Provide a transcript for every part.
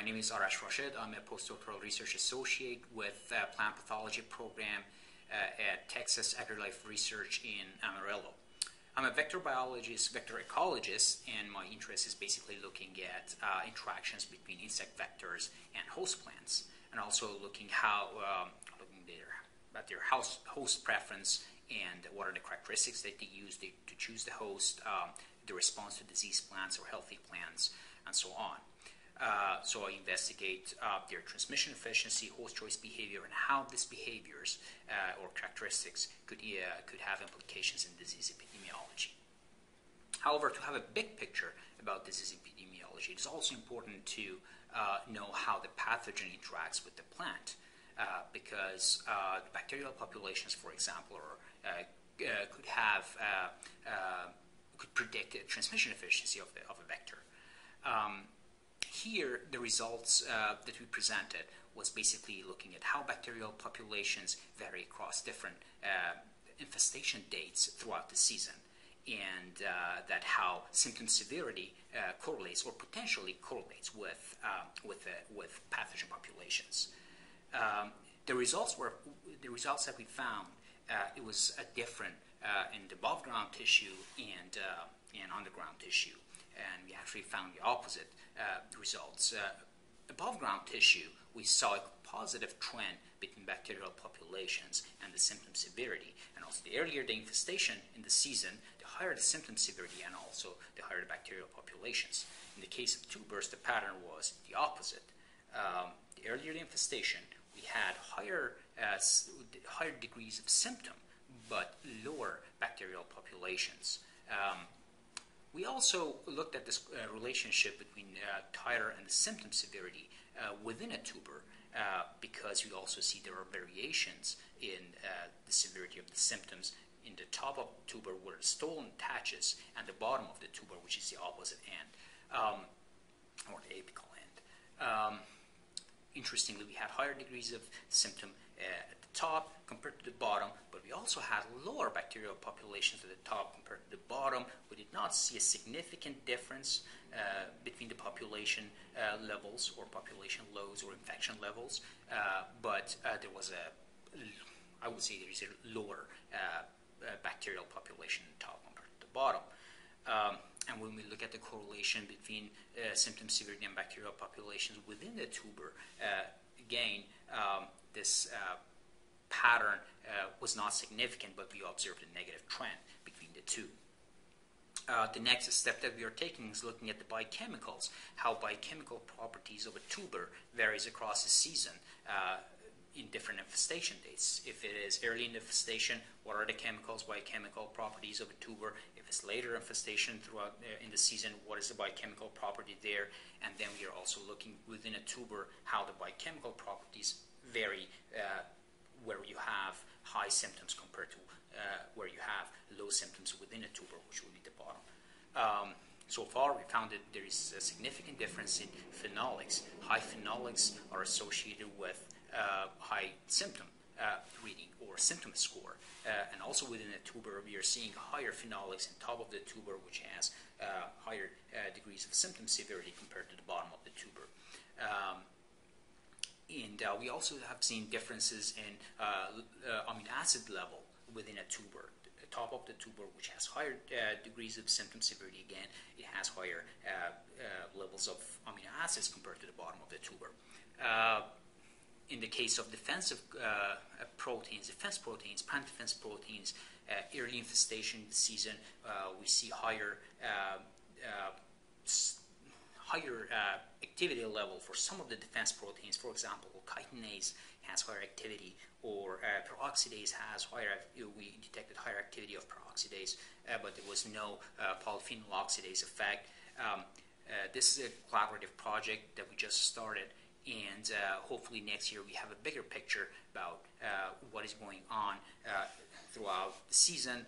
My name is Arash Rashed. I'm a postdoctoral research associate with the plant pathology program at Texas AgriLife Research in Amarillo. I'm a vector biologist, vector ecologist, and my interest is basically looking at interactions between insect vectors and host plants, and also looking at their host preference and what are the characteristics that they use to choose the host, the response to disease plants or healthy plants, and so on. So I investigate their transmission efficiency, host choice behavior, and how these behaviors or characteristics could have implications in disease epidemiology. However, to have a big picture about disease epidemiology, it is also important to know how the pathogen interacts with the plant, because bacterial populations, for example, could predict the transmission efficiency of a vector. Here, the results that we presented was basically looking at how bacterial populations vary across different infestation dates throughout the season, and that how symptom severity correlates or potentially correlates with pathogen populations. The results that we found, it was different in the above ground tissue and underground tissue. And we actually found the opposite results. Above ground tissue, we saw a positive trend between bacterial populations and the symptom severity. And also, the earlier the infestation in the season, the higher the symptom severity and also the higher the bacterial populations. In the case of tubers, the pattern was the opposite. The earlier the infestation, we had higher degrees of symptom, but lower bacterial populations. We also looked at this relationship between titer and the symptom severity within a tuber, because we also see there are variations in the severity of the symptoms in the top of the tuber where the stolon attaches and the bottom of the tuber, which is the opposite end, or the apical end. Interestingly, we had higher degrees of symptom at the top compared to the bottom, but we also had lower bacterial populations at the top compared to the bottom. We did not see a significant difference between the population levels or population loads or infection levels, but there was I would say there is a lower bacterial population at the top compared to the bottom. And when we look at the correlation between symptom severity and bacterial populations within the tuber, again, this pattern was not significant, but we observed a negative trend between the two. The next step that we are taking is looking at the biochemicals, how biochemical properties of a tuber varies across the season in different infestation dates. If it is early in the infestation, what are the biochemical properties of a tuber? If it's later infestation throughout in the season, what is the biochemical property there? And then we are also looking within a tuber how the biochemical properties vary where you have high symptoms compared to where you have low symptoms within a tuber, which would be the bottom. So far, we found that there is a significant difference in phenolics. High phenolics are associated with high symptom reading or symptom score. And also within a tuber, we are seeing higher phenolics on top of the tuber, which has higher degrees of symptom severity compared to the bottom of the tuber. And we also have seen differences in amino acid level within a tuber. The top of the tuber, which has higher degrees of symptom severity, again, it has higher levels of amino acids compared to the bottom of the tuber. In the case of defense proteins, plant defense proteins, early infestation in the season, we see higher activity level for some of the defense proteins. For example, chitinase has higher activity, or peroxidase has we detected higher activity of peroxidase, but there was no polyphenol oxidase effect. This is a collaborative project that we just started, and hopefully next year we have a bigger picture about what is going on throughout the season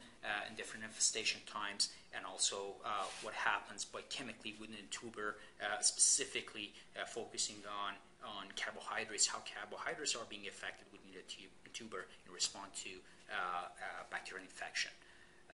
in different infestation times, and also what happens biochemically within a tuber, specifically focusing on carbohydrates, how carbohydrates are being affected within the tuber in response to bacterial infection.